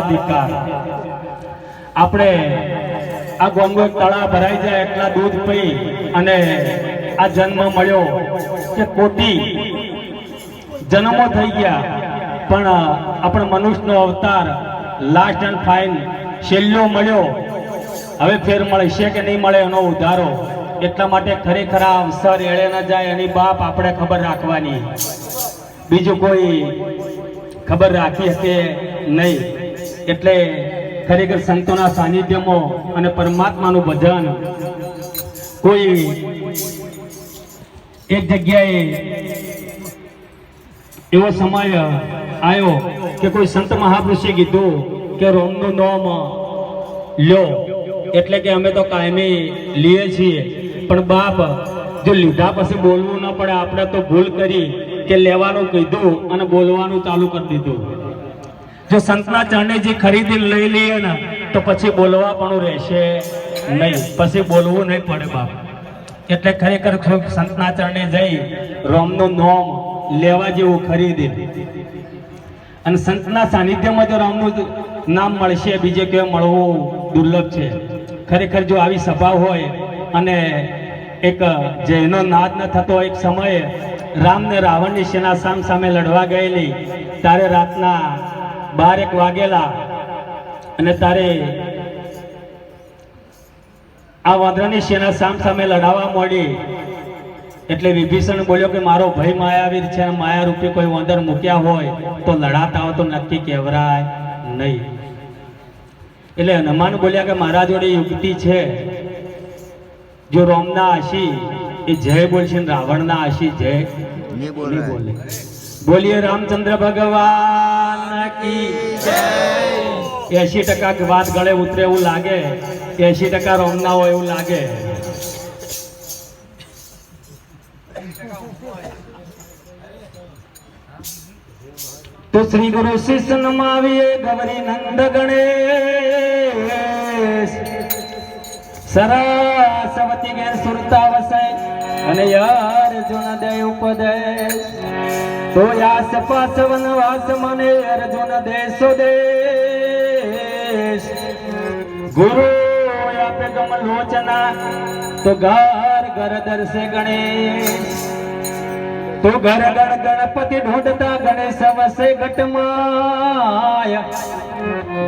ધિક્કાર। આપણે આ ગોમગો તળા ભરાઈ જાય એટલા દૂધ પી અને આ જન્મ મળ્યો કે કોટી જન્મો થઈ ગયા, પણ આપણે મનુષ્યનો અવતાર લાસ્ટ એન્ડ ફાઇન છેલ્લો મળ્યો। હવે ફેર મળે છે કે નહીં મળે એનો ઉધારો। એટલા માટે ખરેખર આ અવસર એળે ન જાય એની બાપ આપણે ખબર રાખવાની, બીજું કોઈ ખબર રાખી શકે નહીં। એટલે ખરેખર સંતોના સાનિધ્યમાં અને પરમાત્માનું ભજન કોઈ એક જગ્યાએ એવો સમય આવ્યો કે કોઈ સંત મહાપુરુષે કીધું કે રોમનું નામ લ્યો, એટલે કે અમે તો કાયમી લઈએ છીએ, પણ બાપ જો લીધા પછી બોલવું ન પડે। આપણે તો ભૂલ કરી કે લેવાનું કીધું અને બોલવાનું ચાલુ કરી દીધું। જો સંતના ચરણે જે ખરીદી લઈ લઈએ ને તો પછી બોલવા પણ રહેશે નહીં, પછી બોલવું નહીં પડે બાપ। એટલે ખરેખર સંતના ચરણે જઈ રોમનું નામ લેવા જેવું ખરીદી અને સંતના સાનિધ્યમાં જો રામનું નામ મળશે, બીજે કે મળવું દુર્લભ છે। ખરેખર જો આવી સભા હોય અને એક જયનો નાદ ન થતો, એક સમયે રામ ને રાવણની સેના સામ સામે લડવા ગયેલી, તારે રાતના 12 વાગેલા અને તારે આ વાંદરાની સેના સામ સામે લડાવવા મળી। એટલે વિભીષણ બોલ્યો કે મારો ભય માયાવીર છે, માયા રૂપે કોઈ વાંદર મૂક્યા હોય તો લડાતા હોય તો નક્કી કહેવરાય નહીં। એટલે હનુમાન બોલ્યા કે મારા જોડે યુક્તિ છે, જો રોમના આશી એ જય બોલશે, રાવણના આશી જય નહીં બોલે। બોલીએ રામચંદ્ર ભગવાન કી જય। 80% વાત ગળે ઉતરે એવું લાગે, 80% રોમના હોય એવું લાગે। तो श्री गुरु शिष्य नमाविए गौरी नंद गणेश, सरस्वती के सुरता वसै અને અર્જુન દે ઉપદેશ। તો યાસ પાસ વનવાસ મને અર્જુન દેશો દેશ। ગુરુ આપે ગમ લોચના તો ઘર ઘર દર્શે ગણેશ। तो घर गण गणपति ढूंढता गणेश वसे घटमाया।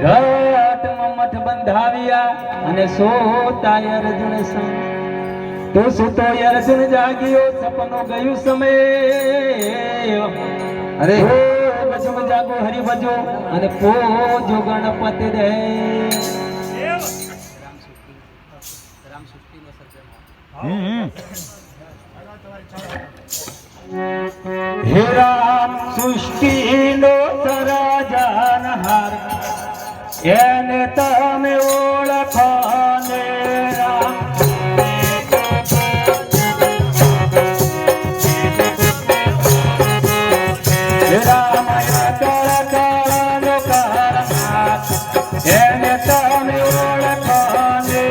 घट मठ बंधाविया अने सोता अर्जुन संग। तो सुतो अर्जुन जागियो सपनो गयु समय। अरे ओ बजो जागो हरि बजो अने पूजो गणपति दे। हे राम सृष्टि नो सराजनहार एने तमे ओळखाने राम। हे राम कळ कळनो करनाथ एने तमे ओळखाने।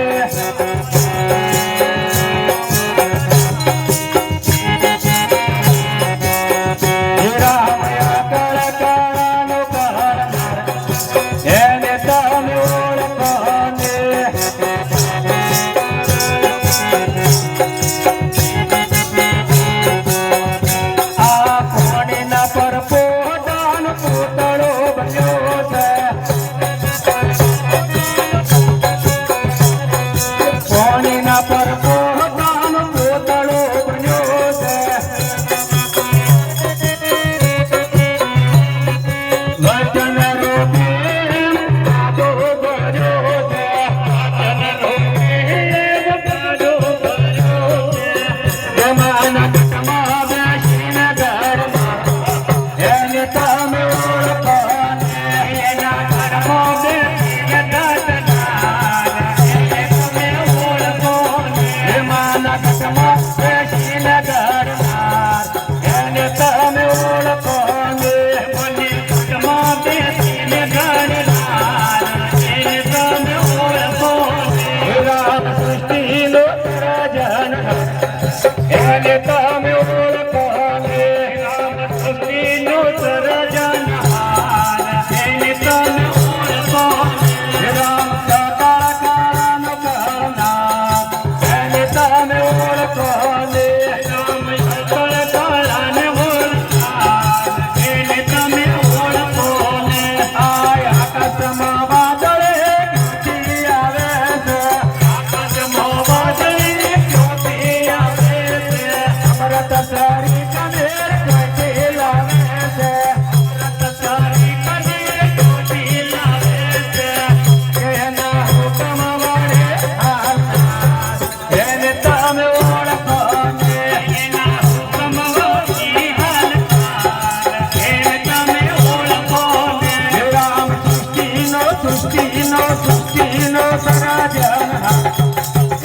આકાશમાં વાદળે ક્યાંથી આવે છે આકાશમાં વાદળે ક્યાંથી આવે છે અમૃત સારી કનેર ક્યાંથી લાવે છે અમૃત સારી કનેર ક્યાંથી લાવે છે એના હુકમ વડે હાલનાર એને તમે ઓળખો ને એના હુકમ વડે હાલનાર એને તમે ઓળખો ને રામ સૃષ્ટિનો સર્જનહાર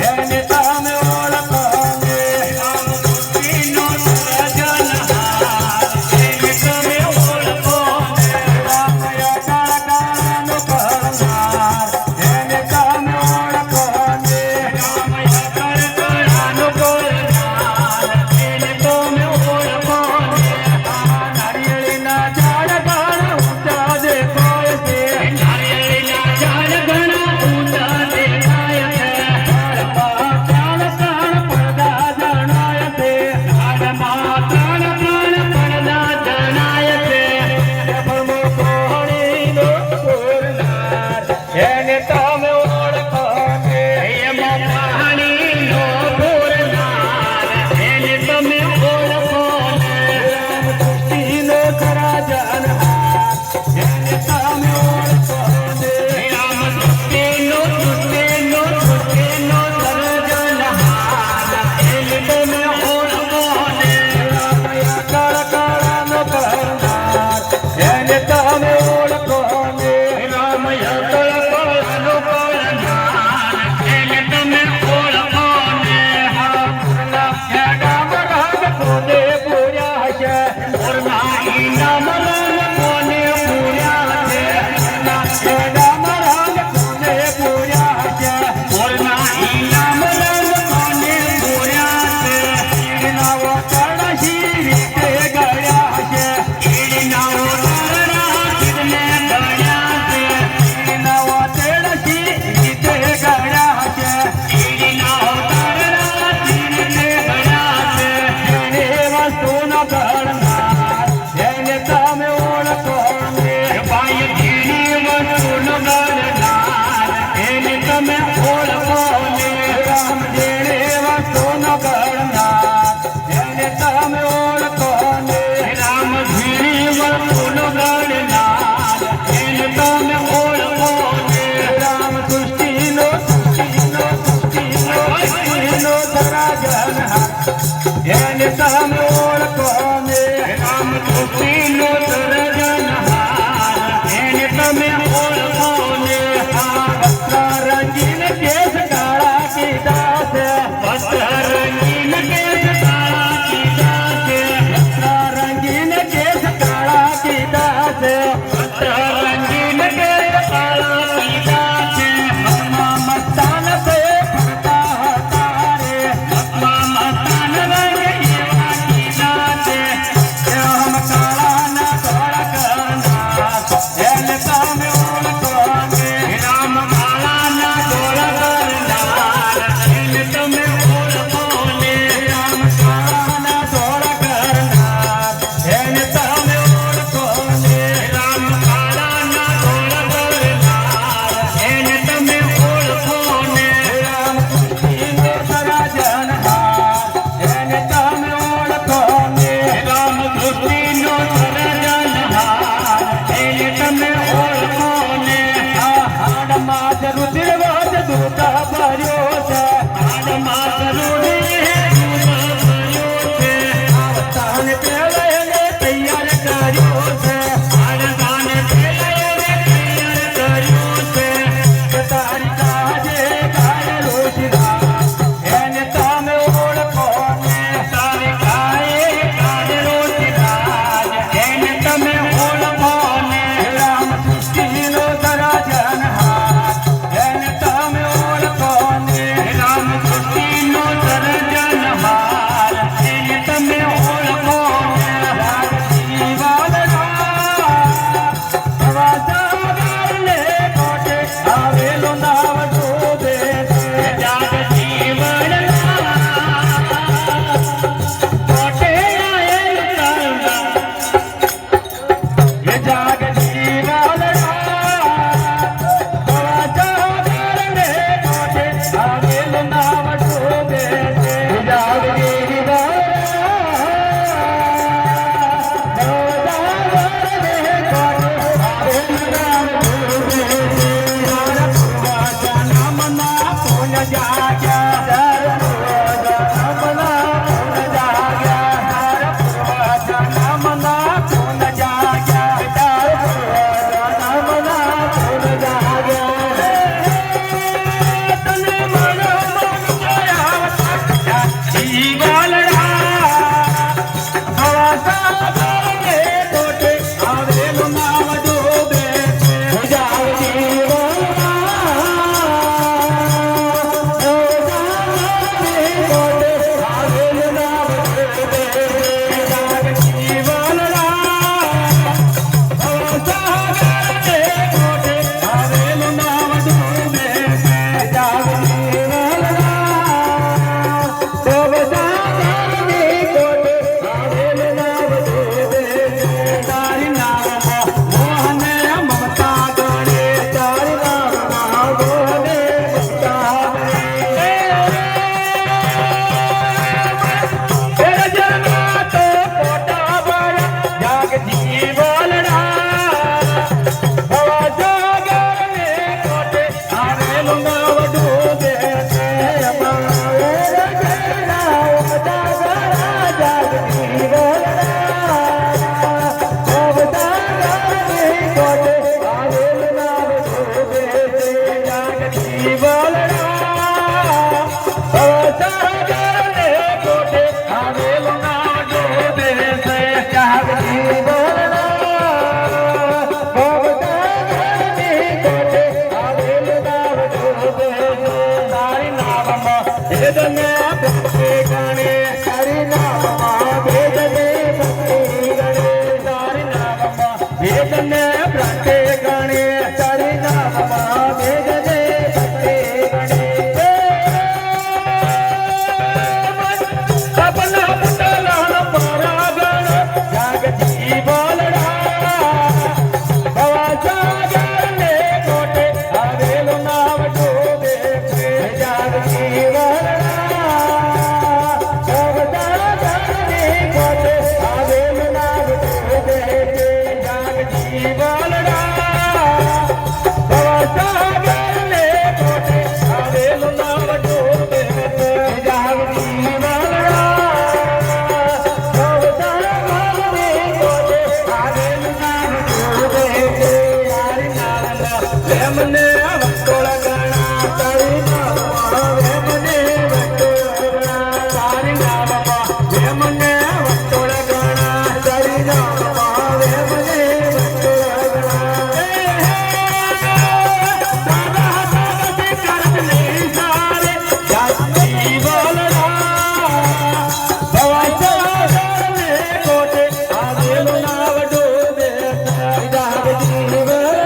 એને તમે ઓળખો ને રામ સૃષ્ટિનો સર્જનહાર એને તમે ઓળખો ને રામયા કાળકાળનો કરનાર એને તમે ઓળખો ને રામયા કાળકાળનો કરનાર એને તમે ઓળખો ને નારિયેળીના ઝાડ ઘણા ઊંચા દેખાય છે નારિયેળીના ઝાડ ઘણા ઊંચા દેખાય છે ઝાડમાં ત્રણ પડદા જણાય છે ઝાડમાં ત્રણ પડદા જણાય છે બ્રહ્મ કોહણીનો પૂરનાર એને તમે ઓળખો ને એમાં પાણીનો પૂરનાર એને તમે ઓળખો ને રામ સૃષ્ટિનો સર્જનહાર એને તમે ઓળખો ને રામ સૃષ્ટિનો સર્જનહાર એને તમે ઓળખો ને રામયા કાળકાળનો કરનાર એને તમે ઓળખો ને રામયા કાળકાળનો કરનાર એને તમે ઓળખો ને હા નામ રામ કોને પૂર્યા છે પૂર્ણા નામ રામ કોને પૂર્યા છે નામ રામ કોને પૂર્યા છે પૂર્ણા નામ રામ કોને પૂર્યા છે ઈડના વતન શી રીતે ગયા છે ઈડના વતન કિતને ગયા છે ઈડના વતન શી રીતે ગયા છે ઈડના વતન કિતને ગયા છે એને વસ્તુનો કરનાર એને તમે ઓળખો ને ભાઈ જેની વસ્તુનો કરનાર એને તમે ઓળખો ને રામ જેને વસ્તુનો કરનાર એને તમે ઓળખો ને રામ જેની વસ્તુનો કરનાર એને તમે ઓળખો ને રામ સૃષ્ટિનો સર્જનહાર એને તમે ઓળખો ને રામ સૃષ્ટિનો સર્જનહાર એને તમે ઓળખો ને વસ્ત્ર રંગીન કેસ કાળા કીધા છે વસ્ત્ર રંગીન કેસ કાળા કીધા છે વસ્ત્ર રંગીન કેસ કાળા કીધા છે વસ્ત્ર રંગીન કેસ કાળા કીધા છે મસ્તાન સે ફરતા હતા રે મસ્તાન રંગ એવા કીધા છે કે હમ કાળાના ધોળા કરનાર એને તમે ઓળખો ને રામ કાળાના ધોળા કરનાર એને તમે ઓળખો ને રામ કાળાના ધોળા કરનાર એને તમે ઓળખો ને રામ કાળાના ધોળા કરનાર એને તમે ઓળખો ને રામ સૃષ્ટિનો સર્જનહાર એને તમે ઓળખો ને રામ સૃષ્ટિનો સર્જનહાર એને તમે ઓળખો ને હાડમાં જ રુધિરવાદ દૂત ભર્યો છે હાડમાં જ રુધિરવાદ ભર્યો છે આવતાને પહેલા એને તૈયાર કર્યો છે આવતાને પહેલા એને તૈયાર કર્યો છે કે તારી કાજે કાઢેલો શિરાજ એને તમે ઓળખો ને તારી કાએ કાઢેલો શિરાજ એને તમે ઓળખો ને રામ સૃષ્ટિનો સર્જનહાર એને તમે ઓળખો નામમાં ભેગજે ભક્તિ ગણે સપના પુતલા પરાગણ જાગતી બોલડા ભવા સાગર ને કોટે આવેલું નામ ડૂબે જાગતી બોલડા ભવા સાગર ને કોટે આવેલું નામ ડૂબે જાગતી બોલડા ભવા સાગર ને કોટે આવેલું નામ ડૂબે જાગતી મને વટોળ ગણા તારી નામમાં મને વટોળ ગણા તારી નામમાં મને વટોળ ગણા તારી નામમાં મને વટોળ ગણા દાદા કરને સારે જાતી બોલડા ભવા સાગરને કોટે આવેલું નામ ડૂબે જાગતી બોલડા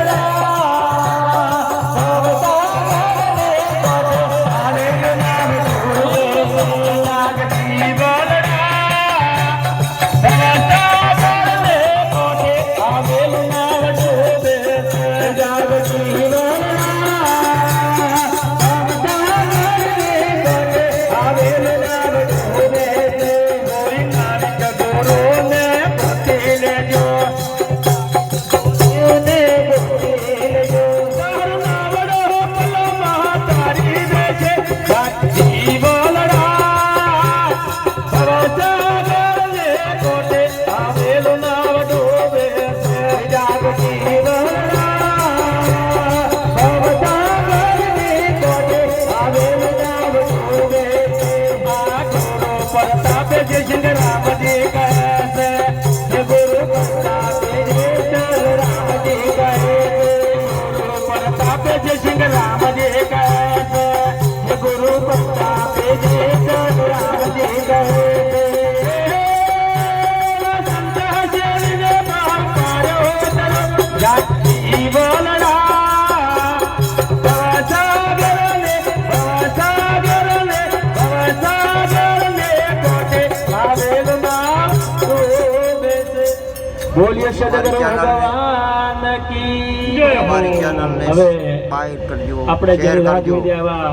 બોલીએ સદગુરુ ભગવાન કી અમારી ચેનલને હવે સબસ્ક્રાઇબ કરજો, આપણે શેર જે કરજો. આવા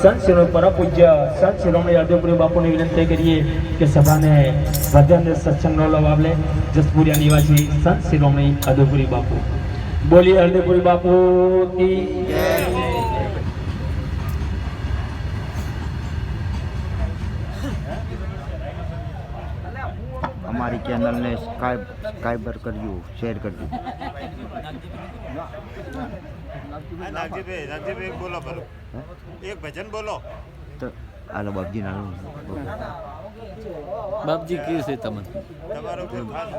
સંત શ્રી પરમ પૂજ્ય સંત શિરોમણી અર્ધપુરી બાપુને વિનંતી કરીએ કે સભાને ભજન સત્સંગનો લાભ લે. જસપુરિયા નિવાસી સંત શિરોમણી અર્ધપુરી બાપુ. બોલીએ અર્ધપુરી બાપુ કી અમારી ચેનલને સબસ્ક્રાઇબર કરજો, શેર કરજો. નાગજીભાઈ બોલો બરો એક ભજન બોલો તો હાલો બાપજી ના બાપજી કયું છે તમને તમારો કોઈ ખાસ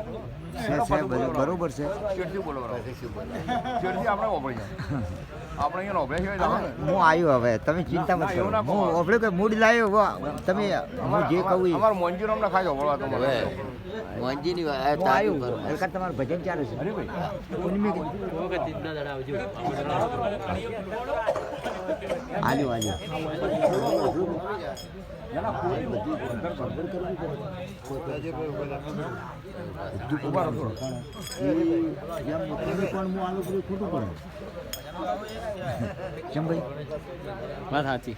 છે બરોબર છે. હું આવ્યો હવે, તમે ચિંતા મત કરો. હું ઓફળે કે મૂડ લાવ્યો તમે હું જે કહું એ. મોંજીની હું આવ્યો હલકા તમારું ભજન ચાલે છે. આલ્યો ચંભાઈ વાત સાચી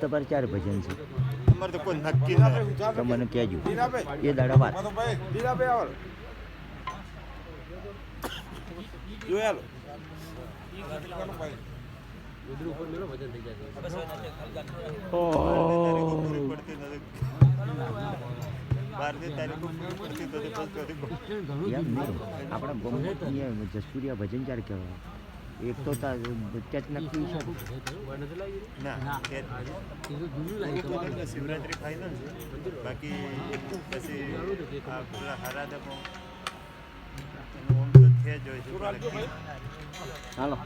તમારે ચાર ભજન છે, અમારે તો કોઈ નક્કી નથી. તો મને કહેજો એ દાડા વાત. આપણા જસુરિયા ભજન ચાર કહેવાય. એક તો ચેત નક્કી છે ના શિવરાત્રી ફાઇનલ છે બાકી પછી આ પેલા હરાદમો ઓમ તો છે જ હોય છે હાલો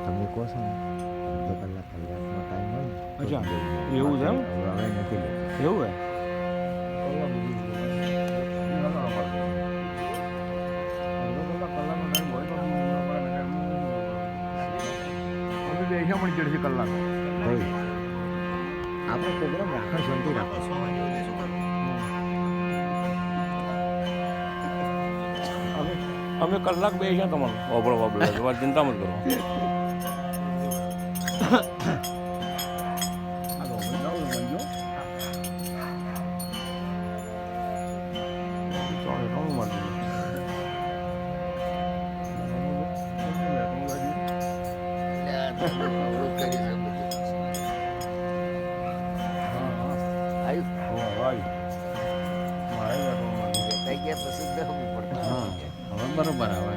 તમે કહો છો ને 2 કલાક કલાકનો ટાઈમ હોય ને અચ્છા, એવું છે એમ? હવે નથી લેવું. એવું હે કલાક ભાઈ આપણો પ્રોગ્રામ રાખો, શાંતિ રાખો. અમે કલાક બે છે તમારું વાપરો વાપરો તમારે ચિંતા મત કરો. બરોબર હવે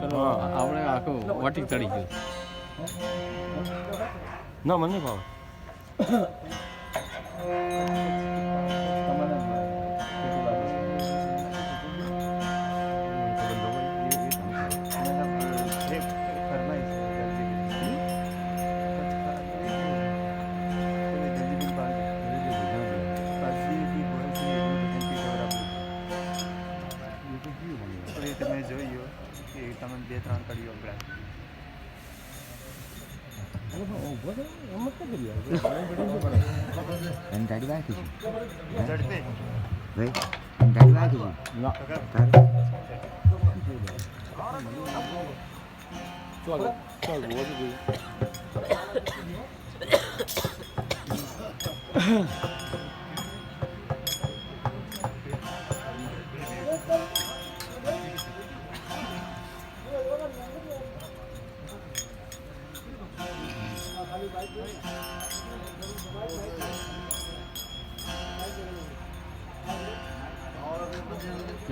ચલો આપણે આખું વાટી ચડી ગયું. ના મને નહીં ભાવ. તમે જોયું કે તમે 2-3 કડીઓ અને ગાડી વાંચી છે ઝડપે ભાઈ, અને ગાડી વાંચી છે તારે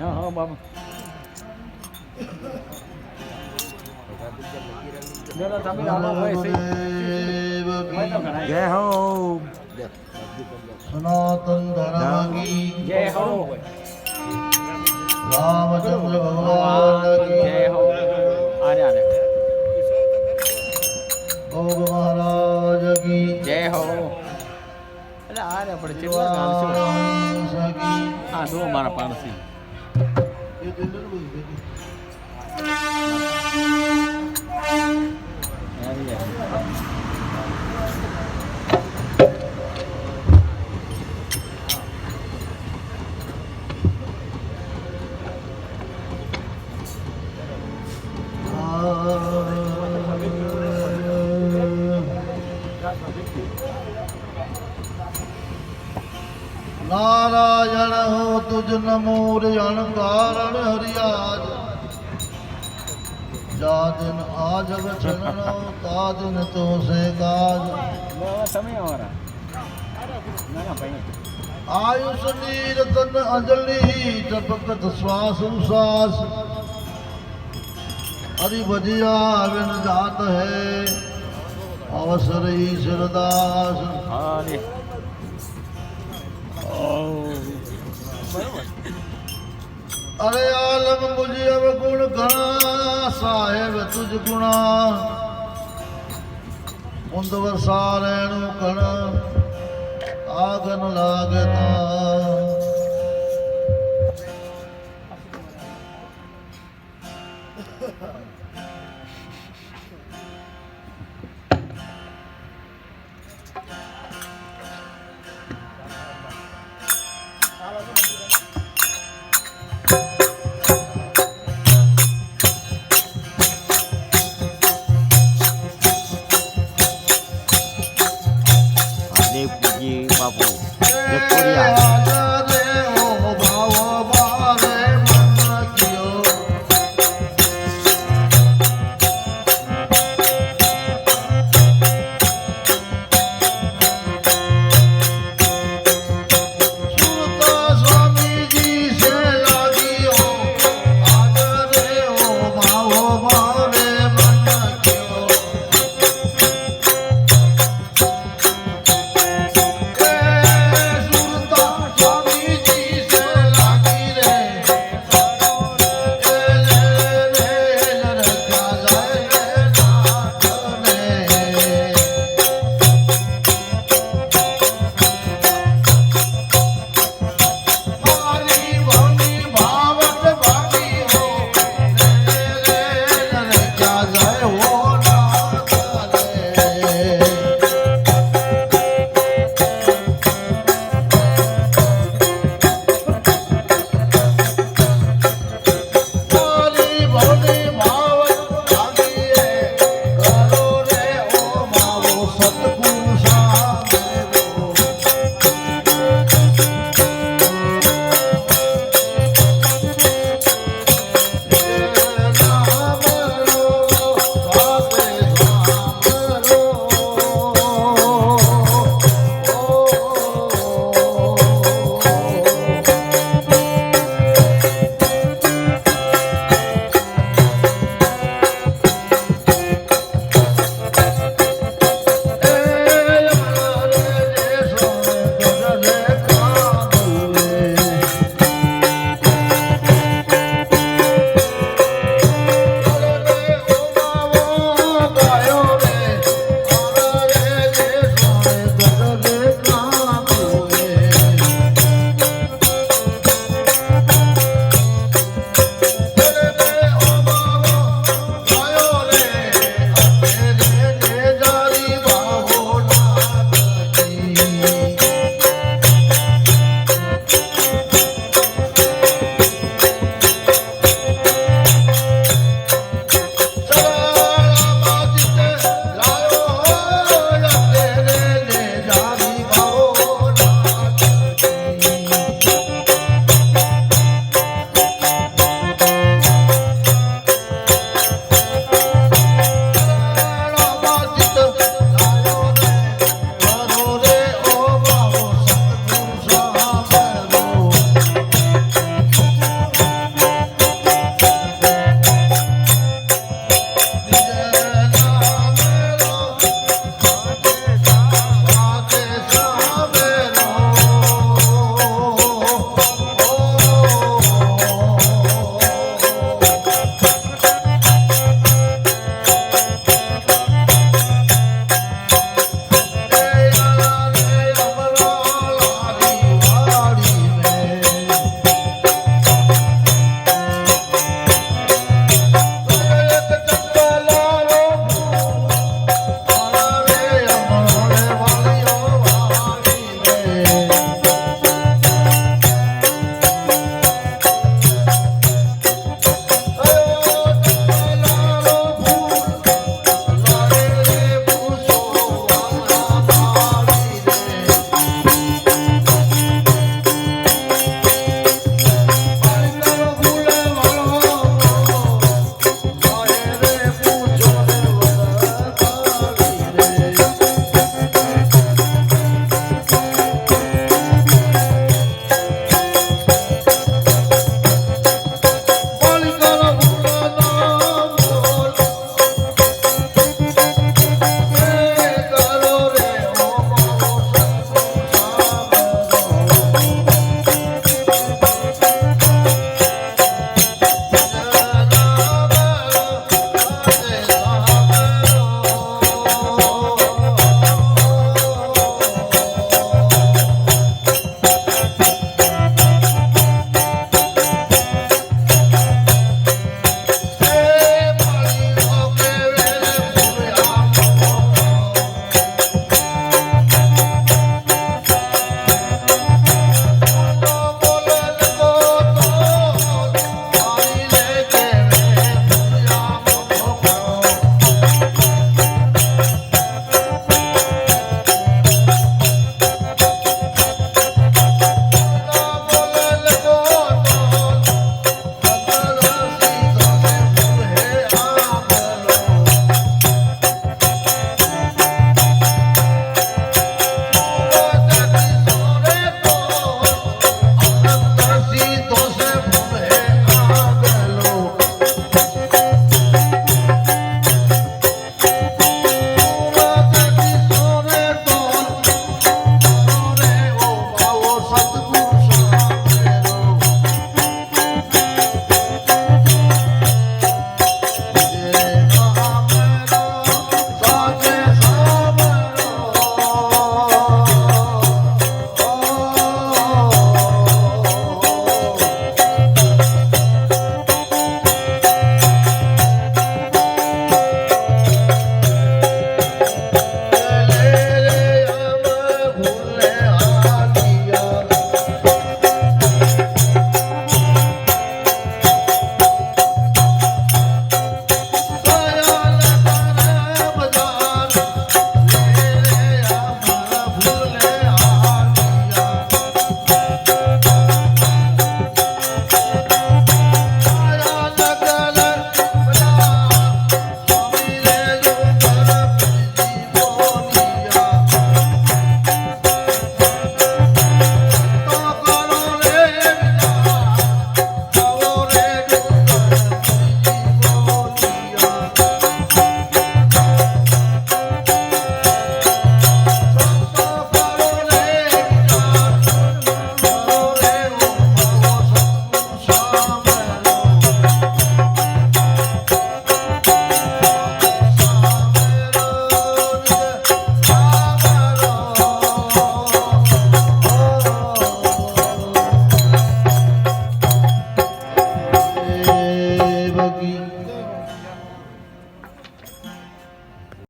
હા બાબા જય હો સનાતન ધર્મ કી જય હો રામચંદ્ર ભગવાન જય હો. આરે આરે ભોગ મહારાજ કી જય હો. એટલે આરે આપણે કેટલા ગાલ છો સકી આ દો મારા પાણસી એ દિલ્હી नारायण हो तुझ नमोर अणकारण हरियाज जा दिन आज वचन ता दिन तो से काज आयुष नीर तन अंजलि टपकत श्वास उसास हरि भजिया बिन जात है अवसर ईश्वर दास अरे आलम मुझे अब गुण गणा साहेब तुझ गुणा मुंद वरसा रैणु कण आगन लागता દેવજી બાપુ જસપુરિયા